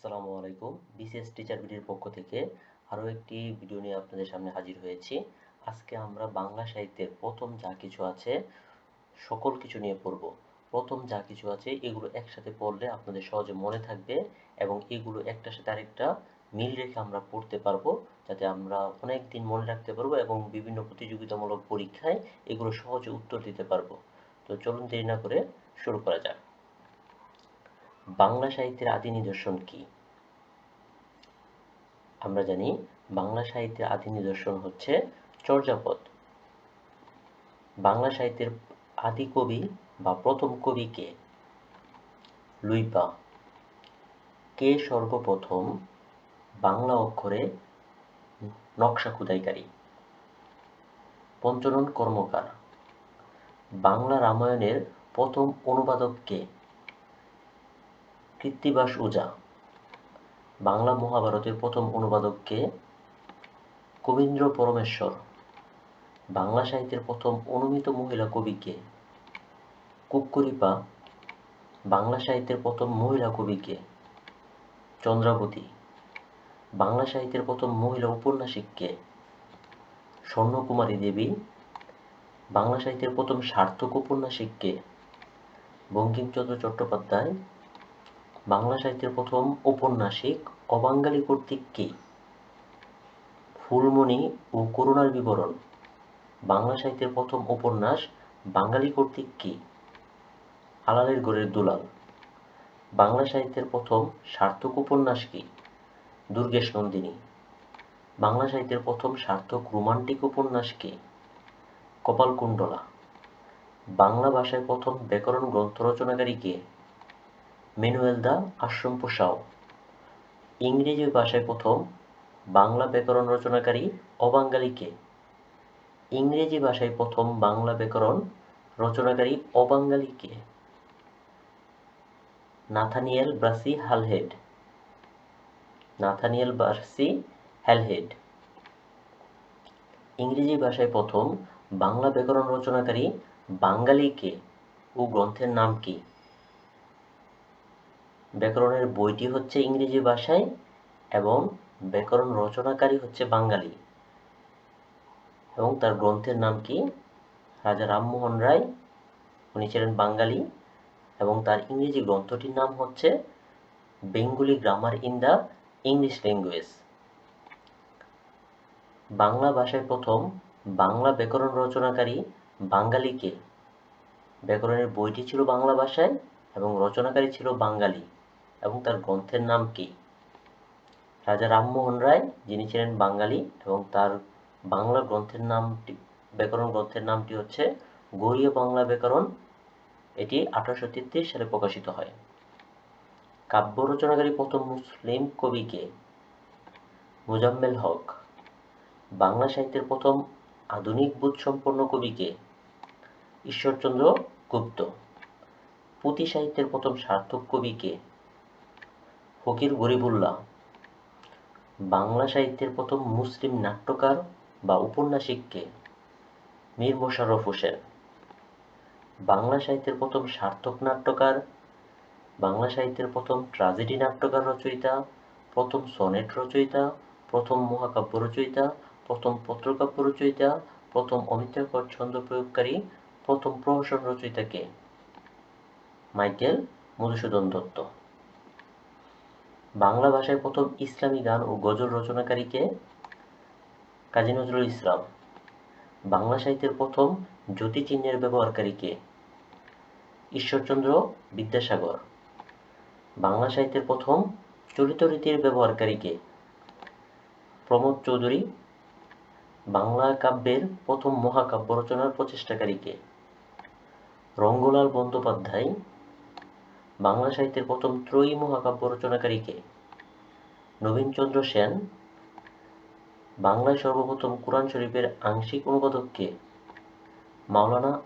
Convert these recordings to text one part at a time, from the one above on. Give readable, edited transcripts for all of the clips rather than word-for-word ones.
আসসালামু আলাইকুম। BCS teacher বিডির পক্ষ থেকে আরও একটি ভিডিও নিয়ে আপনাদের সামনে হাজির হয়েছি। আজকে আমরা বাংলা সাহিত্যের প্রথম যা কিছু আছে সকল কিছু নিয়ে পড়ব। প্রথম যা কিছু আছে এগুলো একসাথে পড়লে আপনাদের সহজে মনে থাকবে এবং এগুলো একটার সাথে আরেকটা মিল রেখে আমরা পড়তে পারবো, যাতে আমরা অনেক দিন মনে রাখতে পারবো এবং বিভিন্ন প্রতিযোগিতামূলক পরীক্ষায় এগুলো সহজে উত্তর দিতে পারবো। তো চলুন দেরি না করে শুরু করা যাক। বাংলা সাহিত্যের আদি নিদর্শন কি? আমরা জানি বাংলা সাহিত্যের আদি নিদর্শন হচ্ছে চর্যাপদ। বাংলা সাহিত্যের আদি কবি বা প্রথম কবি কে? লুইপা। কে সর্বপ্রথম বাংলা অক্ষরে নকশা খোদাইকারী? পঞ্চনন কর্মকার। বাংলা রামায়ণের প্রথম অনুবাদক কে? কৃত্তিবাস ওঝা। বাংলা মহাভারতের প্রথম অনুবাদক কে? কবীন্দ্র পরমেশ্বর। বাংলা সাহিত্যের প্রথম অনুমিত মহিলা কবি কে? কুক্কুরিপা। বাংলা সাহিত্যের প্রথম মহিলা কবি কে? চন্দ্রাবতী। বাংলা সাহিত্যের প্রথম মহিলা ঔপন্যাসিক কে? স্বর্ণকুমারী দেবী। বাংলা সাহিত্যের প্রথম সার্থক ঔপন্যাসিক কে? বঙ্কিমচন্দ্র চট্টোপাধ্যায়। বাংলা সাহিত্যের প্রথম ঔপন্যাসিক অবাঙালি কর্তৃক কে? ফুলমণি ও করুণার বিবরণ। বাংলা সাহিত্যের প্রথম উপন্যাস বাঙালি কর্তৃক কে? আলালের গোড়ের দুলাল। বাংলা সাহিত্যের প্রথম সার্থক উপন্যাস কি? দুর্গেশ নন্দিনী। বাংলা সাহিত্যের প্রথম সার্থক রোমান্টিক উপন্যাস কি? কপালকুণ্ডলা। বাংলা ভাষায় প্রথম ব্যাকরণ গ্রন্থ রচনাকারী কে? ম্যানুয়েল দা আশ্রমপ্রসাও। ইংরেজি ভাষায় প্রথম বাংলা ব্যাকরণ রচনাকারী অবাঙালি কে? ইংরেজি ভাষায় প্রথম বাংলা ব্যাকরণ রচনাকারী অবাঙালি কে? Nathaniel Brassey Halhed. Nathaniel Brassey Halhed. ইংরেজি ভাষায় প্রথম বাংলা ব্যাকরণ রচনাকারী বাঙালি কে ও গ্রন্থের নাম কি? ব্যাকরণের বইটি হচ্ছে ইংরেজি ভাষায় এবং ব্যাকরণ রচনাকারী হচ্ছে বাঙালি এবং তার গ্রন্থের নাম কি? রাজা রামমোহন রায়। উনি ছিলেন বাঙালি এবং তার ইংরেজি গ্রন্থটির নাম হচ্ছে Bengali grammar in the English language. Bangla ভাষায় প্রথম বাংলা ব্যাকরণ রচনাকারী বাঙালি কে? ব্যাকরণের বইটি ছিল বাংলা ভাষায় এবং রচনাকারী ছিল বাঙালি এবং তার গ্রন্থের নাম কি? রাজা রামমোহন রায়, যিনি ছিলেন বাঙালি এবং তার বাংলা গ্রন্থের নামটি ব্যাকরণ গ্রন্থের নামটি হচ্ছে গৌড়ীয় বাংলা ব্যাকরণ। এটি 1833 সালে প্রকাশিত হয়। কাব্য রচনাকারী প্রথম মুসলিম কবি কে? মোজাম্মেল হক। বাংলা সাহিত্যের প্রথম আধুনিক বোধসম্পন্ন কবি কে? ঈশ্বরচন্দ্র গুপ্ত। পুঁথি সাহিত্যের প্রথম সার্থক কবি কে? ফকির গরিবুল্লাহ। বাংলা সাহিত্যের প্রথম মুসলিম নাট্যকার বা উপন্যাসিক কে? মীর মশাররফ হোসেন। বাংলা সাহিত্যের প্রথম সার্থক নাট্যকার, বাংলা সাহিত্যের প্রথম ট্র্যাজেডি নাট্যকার রচয়িতা, প্রথম সনেট রচয়িতা, প্রথম মহাকাব্য রচয়িতা, প্রথম পত্রকাব্য রচয়িতা, প্রথম অমিত্রাক্ষর ছন্দ প্রয়োগকারী, প্রথম প্রহসন রচয়িতা কে? মাইকেল মধুসূদন দত্ত। বাংলা ভাষায় প্রথম ইসলামী গান ও গজল রচনাকারী কে? কাজী নজরুল ইসলাম। বাংলা সাহিত্যের প্রথম যতিচিহ্নের ব্যবহারকারী কে? ঈশ্বরচন্দ্র বিদ্যাসাগর। বাংলা সাহিত্যের প্রথম চলিতরীতির ব্যবহারকারী কে? প্রমোদ চৌধুরী। বাংলা কাব্যের প্রথম মহাকাব্য রচনার প্রচেষ্টাকারী কে? রঙ্গলাল বন্দ্যোপাধ্যায়। বাংলা সাহিত্যের প্রথম ত্রয়ী মহাকাব্য রচনাকারী কে? নবীনচন্দ্র সেন। বাংলায় সর্বপ্রথম কুরআন শরীফের আংশিক অনুবাদক কে? মাওলানা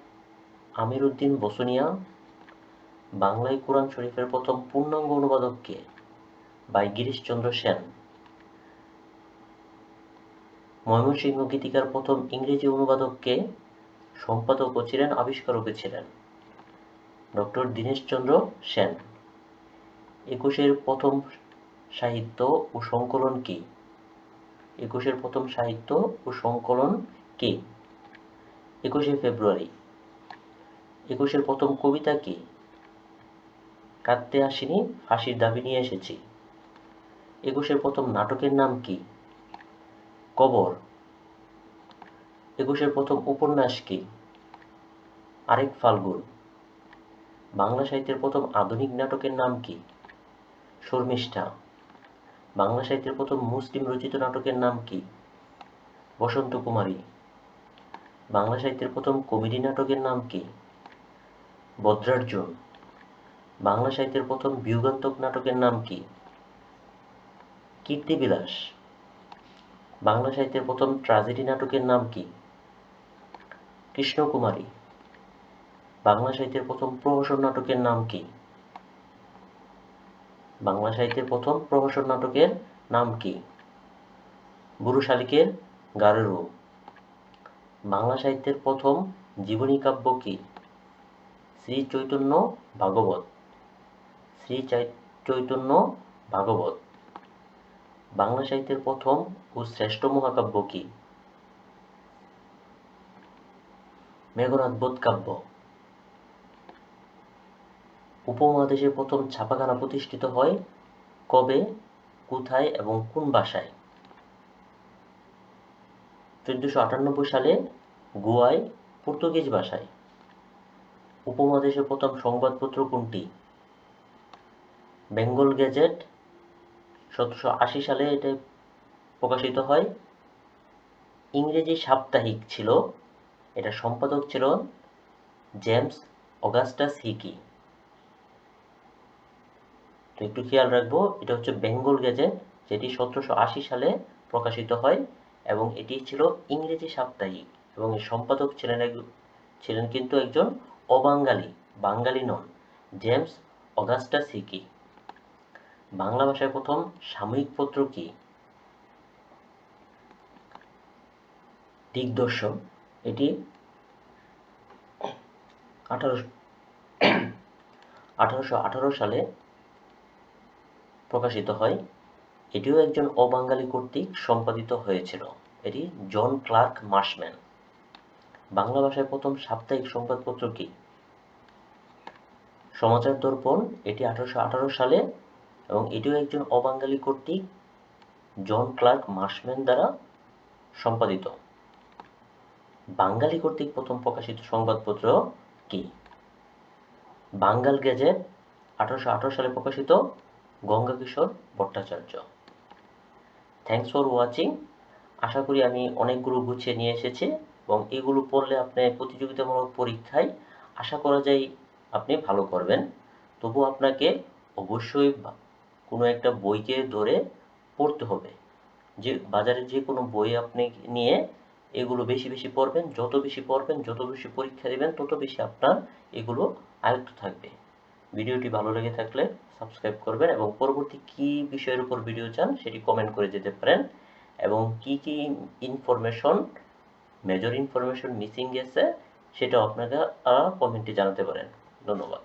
আমির উদ্দিন বসুনিয়া। বাংলায় কুরআন শরীফের প্রথম পূর্ণাঙ্গ অনুবাদক কে? ভাই গিরিশচন্দ্র সেন। ময়মনসিংহ গীতিকার প্রথম ইংরেজি অনুবাদক কে? সম্পাদকও ছিলেন, আবিষ্কারকও ছিলেন ডক্টর দীনেশচন্দ্র সেন। একুশের প্রথম সাহিত্য ও সংকলন কি? একুশের প্রথম সাহিত্য ও সংকলন কি? 21শে ফেব্রুয়ারি। একুশের প্রথম কবিতা কি? কাঁদতে আসিনি, ফাঁসির দাবি নিয়ে এসেছি। একুশের প্রথম নাটকের নাম কি? কবর। একুশের প্রথম উপন্যাস কি? আরেক ফাল্গুন। বাংলা সাহিত্যের প্রথম আধুনিক নাটকের নাম কি? শর্মিষ্ঠা। বাংলা সাহিত্যের প্রথম মুসলিম রচিত নাটকের নাম কি? বসন্ত কুমারী। বাংলা সাহিত্যের প্রথম কমেডি নাটকের নাম কি? বদ্রার্জুন। বাংলা সাহিত্যের প্রথম বিয়োগান্তক নাটকের নাম কি? কীর্তিবিলাস। বাংলা সাহিত্যের প্রথম ট্র্যাজেডি নাটকের নাম কি? কৃষ্ণকুমারী। বাংলা সাহিত্যের প্রথম প্রহসন নাটকের নাম কি? বাংলা সাহিত্যের প্রথম প্রহসন নাটকের নাম কি? বুড়ো শালিকের গাড়ো রূপ। বাংলা সাহিত্যের প্রথম জীবনী কাব্য কি? শ্রী চৈতন্য ভাগবত। শ্রী চৈতন্য ভাগবত। বাংলা সাহিত্যের প্রথম ও শ্রেষ্ঠ মহাকাব্য কি? মেঘনাদ বধ কাব্য। উপমহাদেশে প্রথম ছাপাখানা প্রতিষ্ঠিত হয় কবে, কোথায় এবং কোন ভাষায়? 1498 সালে গোয়ায়, পর্তুগিজ ভাষায়। উপমহাদেশের প্রথম সংবাদপত্র কোনটি? বেঙ্গল গেজেট। 1780 সালে এটা প্রকাশিত হয়। ইংরেজি সাপ্তাহিক ছিল, এটা সম্পাদক ছিল জেমস অগাস্টাস হিকি। তো একটু খেয়াল রাখবো, এটা হচ্ছে বেঙ্গল গেজেট, যেটি 1780 সালে প্রকাশিত হয় এবং এটি ছিল ইংরেজি সাপ্তাহিক এবং এর সম্পাদক ছিলেন কিন্তু একজন অবাঙালি, বাঙালি নন, জেমস অগাস্টাস হিকি। বাংলা ভাষায় প্রথম সাময়িক পত্র কি? দিগদর্শন। এটি 1818 সালে প্রকাশিত হয়। এটিও একজন অবাঙালি কর্তৃক সম্পাদিত হয়েছিল। এটি জন ক্লার্ক মার্শম্যান। বাংলা ভাষায় প্রথম সাপ্তাহিক সংবাদপত্র কি? সমাচার দর্পণ। এটি 1818 সালে এবং এটিও একজন অবাঙালি কর্তৃক জন ক্লার্ক মার্শম্যান দ্বারা সম্পাদিত। বাঙালি কর্তৃক প্রথম প্রকাশিত সংবাদপত্র কি? বাঙ্গাল গেজেট। 1818 সালে প্রকাশিত, Gangakishore Bhattacharya. Thanks for watching. আশা করি আমি অনেকগুলো গুছিয়ে নিয়ে এসেছি এবং এগুলো পড়লে আপনি প্রতিযোগিতামূলক পরীক্ষায় আশা করা যায় আপনি ভালো করবেন। তবু আপনাকে অবশ্যই কোনো একটা বইকে ধরে পড়তে হবে। যে বাজারে যে কোনো বই আপনি নিয়ে এগুলো বেশি বেশি পড়বেন। যত বেশি পড়বেন, যত বেশি পরীক্ষা দেবেন, তত বেশি আপনার এগুলো আয়ত্ত থাকবে। ভিডিওটি ভালো লেগে থাকলে সাবস্ক্রাইব করবেন এবং পরবর্তী কী বিষয়ের উপর ভিডিও চান সেটি কমেন্ট করে যেতে পারেন এবং কি কি ইনফরমেশন, মেজর ইনফরমেশন মিসিং গেছে সেটাও আপনারা কমেন্টে জানাতে পারেন। ধন্যবাদ।